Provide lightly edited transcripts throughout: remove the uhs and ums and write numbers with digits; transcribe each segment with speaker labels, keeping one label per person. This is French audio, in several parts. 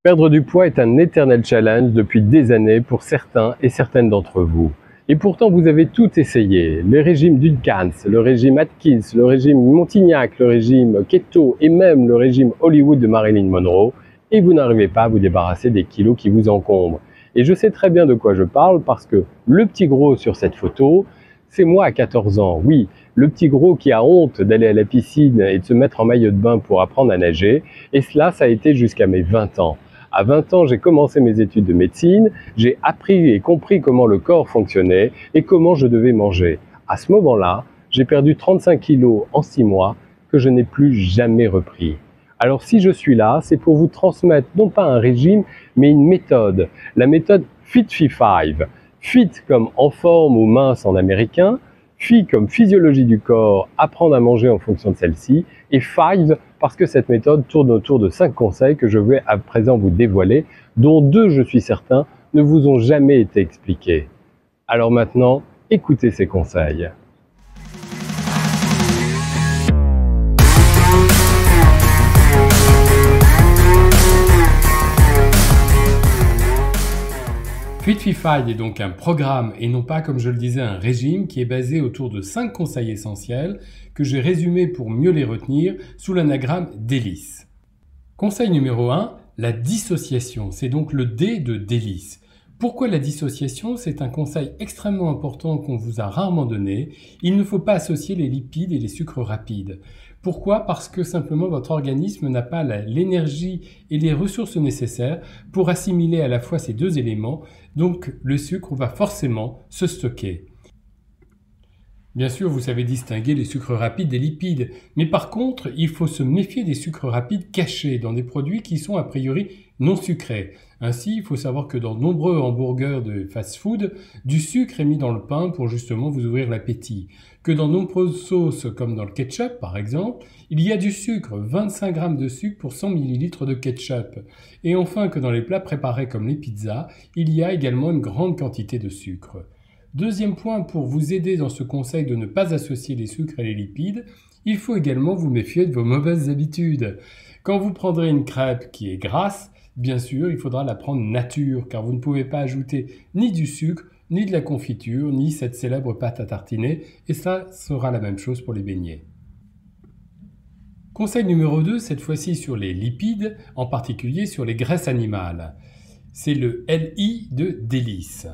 Speaker 1: Perdre du poids est un éternel challenge depuis des années pour certains et certaines d'entre vous. Et pourtant, vous avez tout essayé. Le régime Duncan, le régime Atkins, le régime Montignac, le régime Keto et même le régime Hollywood de Marilyn Monroe. Et vous n'arrivez pas à vous débarrasser des kilos qui vous encombrent. Et je sais très bien de quoi je parle parce que le petit gros sur cette photo, c'est moi à 14 ans. Oui, le petit gros qui a honte d'aller à la piscine et de se mettre en maillot de bain pour apprendre à nager. Et cela, ça a été jusqu'à mes 20 ans. À 20 ans, j'ai commencé mes études de médecine, j'ai appris et compris comment le corps fonctionnait et comment je devais manger. À ce moment-là, j'ai perdu 35 kilos en 6 mois que je n'ai plus jamais repris. Alors si je suis là, c'est pour vous transmettre non pas un régime, mais une méthode. La méthode Fit-Fi-5. Fit comme en forme ou mince en américain, Fi comme physiologie du corps, apprendre à manger en fonction de celle-ci, et 5 parce que cette méthode tourne autour de 5 conseils que je vais à présent vous dévoiler, dont 2, je suis certain, ne vous ont jamais été expliqués. Alors maintenant, écoutez ces conseils. Fit-Fi-5 est donc un programme et non pas, comme je le disais, un régime qui est basé autour de 5 conseils essentiels que j'ai résumés pour mieux les retenir sous l'anagramme délice. Conseil numéro 1, la dissociation. C'est donc le D de délice. Pourquoi la dissociation? C'est un conseil extrêmement important qu'on vous a rarement donné. Il ne faut pas associer les lipides et les sucres rapides. Pourquoi? Parce que simplement votre organisme n'a pas l'énergie et les ressources nécessaires pour assimiler à la fois ces deux éléments, donc le sucre va forcément se stocker. Bien sûr, vous savez distinguer les sucres rapides des lipides, mais par contre, il faut se méfier des sucres rapides cachés dans des produits qui sont a priori non sucrés. Ainsi, il faut savoir que dans de nombreux hamburgers de fast-food, du sucre est mis dans le pain pour justement vous ouvrir l'appétit. Que dans de nombreuses sauces, comme dans le ketchup par exemple, il y a du sucre, 25 g de sucre pour 100 ml de ketchup. Et enfin que dans les plats préparés comme les pizzas, il y a également une grande quantité de sucre. Deuxième point pour vous aider dans ce conseil de ne pas associer les sucres et les lipides, il faut également vous méfier de vos mauvaises habitudes. Quand vous prendrez une crêpe qui est grasse, bien sûr, il faudra la prendre nature, car vous ne pouvez pas ajouter ni du sucre, ni de la confiture, ni cette célèbre pâte à tartiner, et ça sera la même chose pour les beignets. Conseil numéro 2, cette fois-ci sur les lipides, en particulier sur les graisses animales. C'est le LI de délice.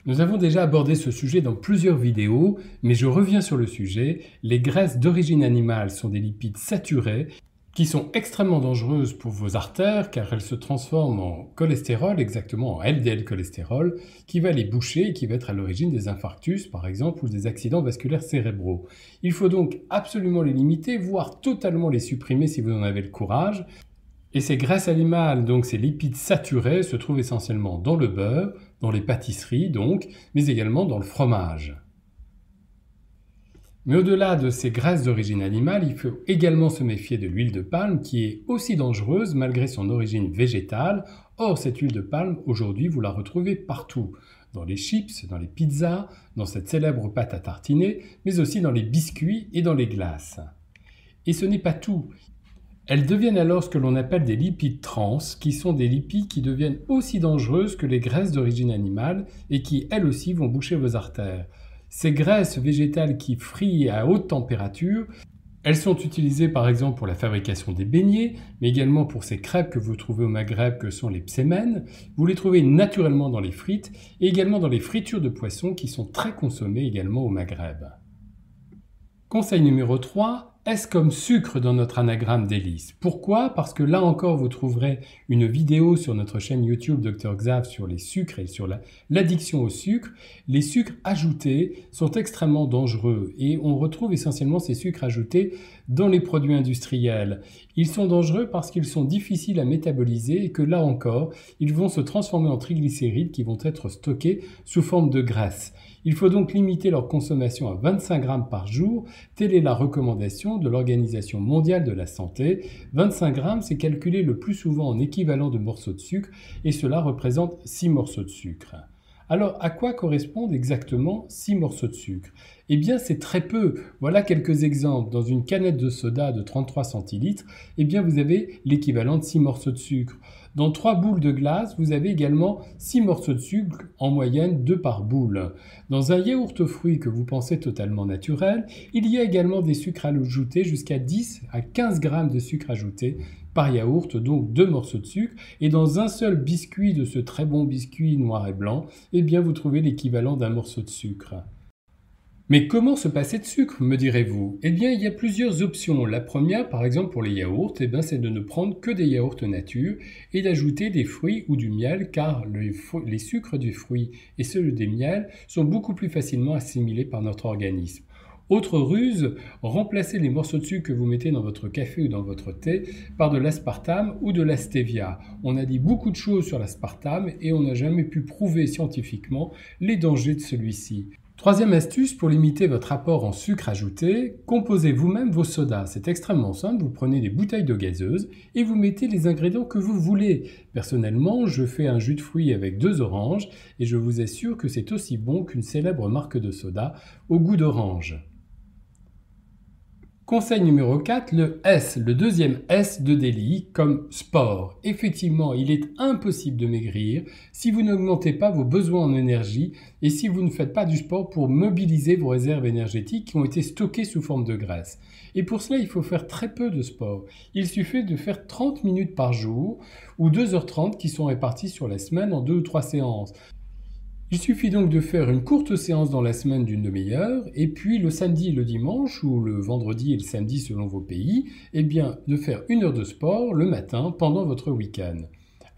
Speaker 1: Nous avons déjà abordé ce sujet dans plusieurs vidéos, mais je reviens sur le sujet. Les graisses d'origine animale sont des lipides saturés qui sont extrêmement dangereuses pour vos artères car elles se transforment en cholestérol, exactement en LDL cholestérol, qui va les boucher et qui va être à l'origine des infarctus par exemple ou des accidents vasculaires cérébraux. Il faut donc absolument les limiter, voire totalement les supprimer si vous en avez le courage. Et ces graisses animales, donc ces lipides saturés, se trouvent essentiellement dans le beurre, dans les pâtisseries donc, mais également dans le fromage. Mais au-delà de ces graisses d'origine animale, il faut également se méfier de l'huile de palme qui est aussi dangereuse malgré son origine végétale. Or, cette huile de palme, aujourd'hui, vous la retrouvez partout. Dans les chips, dans les pizzas, dans cette célèbre pâte à tartiner, mais aussi dans les biscuits et dans les glaces. Et ce n'est pas tout. Elles deviennent alors ce que l'on appelle des lipides trans, qui sont des lipides qui deviennent aussi dangereuses que les graisses d'origine animale et qui, elles aussi, vont boucher vos artères. Ces graisses végétales qui frient à haute température, elles sont utilisées par exemple pour la fabrication des beignets, mais également pour ces crêpes que vous trouvez au Maghreb que sont les psemen. Vous les trouvez naturellement dans les frites et également dans les fritures de poissons qui sont très consommées également au Maghreb. Conseil numéro 3. S comme sucre dans notre anagramme délice. Pourquoi? Parce que là encore, vous trouverez une vidéo sur notre chaîne YouTube Dr Xav sur les sucres et sur l'addiction au sucre. Les sucres ajoutés sont extrêmement dangereux et on retrouve essentiellement ces sucres ajoutés dans les produits industriels. Ils sont dangereux parce qu'ils sont difficiles à métaboliser et que là encore, ils vont se transformer en triglycérides qui vont être stockés sous forme de graisse. Il faut donc limiter leur consommation à 25 g par jour. Telle est la recommandation de l'Organisation mondiale de la santé. 25 g, c'est calculé le plus souvent en équivalent de morceaux de sucre et cela représente 6 morceaux de sucre. Alors, à quoi correspondent exactement 6 morceaux de sucre? Eh bien, c'est très peu. Voilà quelques exemples. Dans une canette de soda de 33 centilitres, eh bien, vous avez l'équivalent de 6 morceaux de sucre. Dans 3 boules de glace, vous avez également 6 morceaux de sucre, en moyenne 2 par boule. Dans un yaourt aux fruits que vous pensez totalement naturel, il y a également des sucres ajoutés jusqu'à 10 à 15 grammes de sucre ajouté par yaourt, donc 2 morceaux de sucre. Et dans un seul biscuit de ce très bon biscuit noir et blanc, eh bien, vous trouvez l'équivalent d'un morceau de sucre. Mais comment se passer de sucre, me direz-vous? Eh bien, il y a plusieurs options. La première, par exemple pour les yaourts, eh bien, c'est de ne prendre que des yaourts nature et d'ajouter des fruits ou du miel, car les sucres du fruit et ceux des miels sont beaucoup plus facilement assimilés par notre organisme. Autre ruse, remplacez les morceaux de sucre que vous mettez dans votre café ou dans votre thé par de l'aspartame ou de la stevia. On a dit beaucoup de choses sur l'aspartame et on n'a jamais pu prouver scientifiquement les dangers de celui-ci. Troisième astuce pour limiter votre apport en sucre ajouté, composez vous-même vos sodas. C'est extrêmement simple, vous prenez des bouteilles de gazeuse et vous mettez les ingrédients que vous voulez. Personnellement, je fais un jus de fruits avec 2 oranges et je vous assure que c'est aussi bon qu'une célèbre marque de soda au goût d'orange. Conseil numéro 4, le S, le deuxième S de Daily, comme sport. Effectivement, il est impossible de maigrir si vous n'augmentez pas vos besoins en énergie et si vous ne faites pas du sport pour mobiliser vos réserves énergétiques qui ont été stockées sous forme de graisse. Et pour cela, il faut faire très peu de sport. Il suffit de faire 30 minutes par jour ou 2h30 qui sont réparties sur la semaine en 2 ou 3 séances. Il suffit donc de faire une courte séance dans la semaine d'une demi-heure, et puis le samedi et le dimanche, ou le vendredi et le samedi selon vos pays, eh bien de faire 1 heure de sport le matin pendant votre week-end.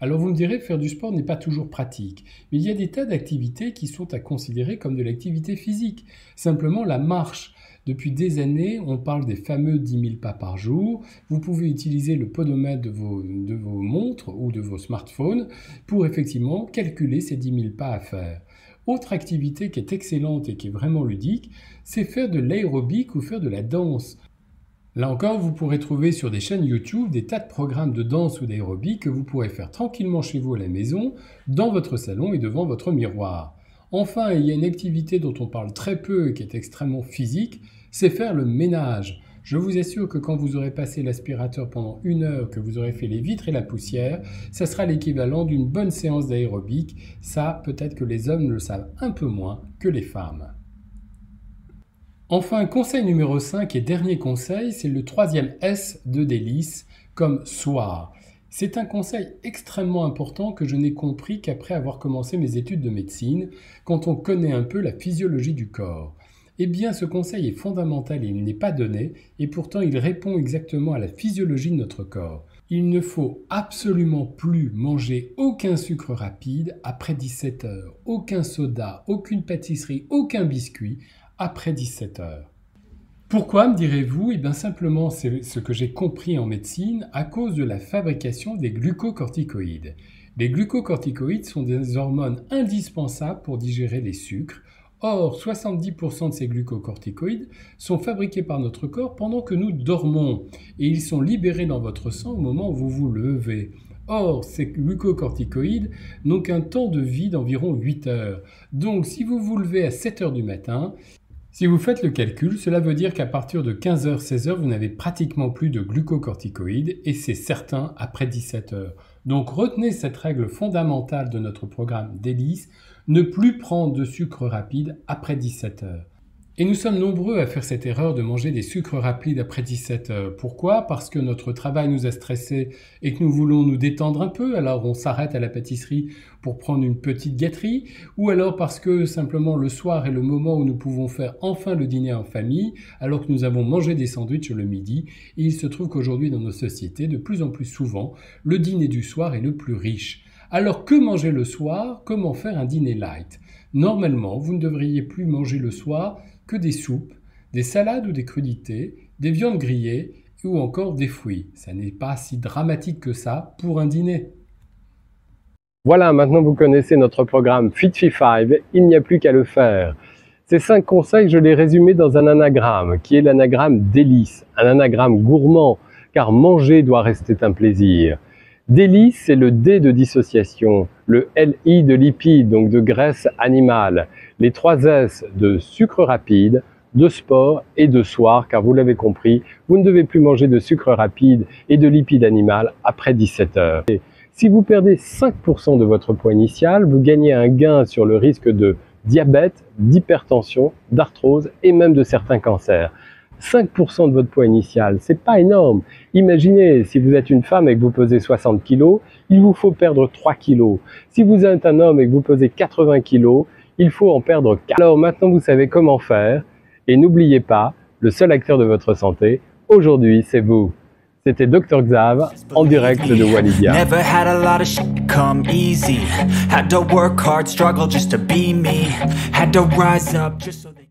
Speaker 1: Alors vous me direz, faire du sport n'est pas toujours pratique, mais il y a des tas d'activités qui sont à considérer comme de l'activité physique. Simplement la marche. Depuis des années, on parle des fameux 10 000 pas par jour. Vous pouvez utiliser le podomètre de vos montres ou de vos smartphones pour effectivement calculer ces 10 000 pas à faire. Autre activité qui est excellente et qui est vraiment ludique, c'est faire de l'aérobic ou faire de la danse. Là encore, vous pourrez trouver sur des chaînes YouTube des tas de programmes de danse ou d'aérobic que vous pourrez faire tranquillement chez vous à la maison, dans votre salon et devant votre miroir. Enfin, il y a une activité dont on parle très peu et qui est extrêmement physique, c'est faire le ménage. Je vous assure que quand vous aurez passé l'aspirateur pendant 1 heure, que vous aurez fait les vitres et la poussière, ça sera l'équivalent d'une bonne séance d'aérobic. Ça, peut-être que les hommes le savent un peu moins que les femmes. Enfin, conseil numéro 5 et dernier conseil, c'est le 3e S de délice, comme soir. C'est un conseil extrêmement important que je n'ai compris qu'après avoir commencé mes études de médecine, quand on connaît un peu la physiologie du corps. Eh bien, ce conseil est fondamental et il n'est pas donné, et pourtant il répond exactement à la physiologie de notre corps. Il ne faut absolument plus manger aucun sucre rapide après 17 heures, aucun soda, aucune pâtisserie, aucun biscuit après 17 heures. Pourquoi, me direz-vous? Eh bien simplement, c'est ce que j'ai compris en médecine à cause de la fabrication des glucocorticoïdes. Les glucocorticoïdes sont des hormones indispensables pour digérer les sucres. Or, 70% de ces glucocorticoïdes sont fabriqués par notre corps pendant que nous dormons et ils sont libérés dans votre sang au moment où vous vous levez. Or, ces glucocorticoïdes n'ont qu'un temps de vie d'environ 8 heures. Donc, si vous vous levez à 7 heures du matin, si vous faites le calcul, cela veut dire qu'à partir de 15h, 16h, vous n'avez pratiquement plus de glucocorticoïdes et c'est certain après 17 heures. Donc retenez cette règle fondamentale de notre programme Délice, ne plus prendre de sucre rapide après 17 heures. Et nous sommes nombreux à faire cette erreur de manger des sucres rapides après 17 heures. Pourquoi? Parce que notre travail nous a stressés et que nous voulons nous détendre un peu, alors on s'arrête à la pâtisserie pour prendre une petite gâterie, ou alors parce que simplement le soir est le moment où nous pouvons faire enfin le dîner en famille, alors que nous avons mangé des sandwichs le midi, et il se trouve qu'aujourd'hui dans nos sociétés, de plus en plus souvent, le dîner du soir est le plus riche. Alors que manger le soir? Comment faire un dîner light? Normalement, vous ne devriez plus manger le soir que des soupes, des salades ou des crudités, des viandes grillées ou encore des fruits. Ça n'est pas si dramatique que ça pour un dîner.
Speaker 2: Voilà, maintenant vous connaissez notre programme Fit5, il n'y a plus qu'à le faire. Ces 5 conseils, je les résumés dans un anagramme, qui est l'anagramme délice, un anagramme gourmand, car manger doit rester un plaisir. DELIS, c'est le D de dissociation, le LI de lipides, donc de graisse animale, les 3 S de sucre rapide, de sport et de soir, car vous l'avez compris, vous ne devez plus manger de sucre rapide et de lipides animal après 17 heures. Et si vous perdez 5% de votre poids initial, vous gagnez un gain sur le risque de diabète, d'hypertension, d'arthrose et même de certains cancers. 5% de votre poids initial, c'est pas énorme. Imaginez, si vous êtes une femme et que vous pesez 60 kg, il vous faut perdre 3 kg. Si vous êtes un homme et que vous pesez 80 kg, il faut en perdre 4. Alors maintenant vous savez comment faire. Et n'oubliez pas, le seul acteur de votre santé, aujourd'hui, c'est vous. C'était Dr Xav, en direct de Walidia.
Speaker 3: Never had a lot of shit come easy. Had to work hard, struggle just to be me. Had to rise up just so they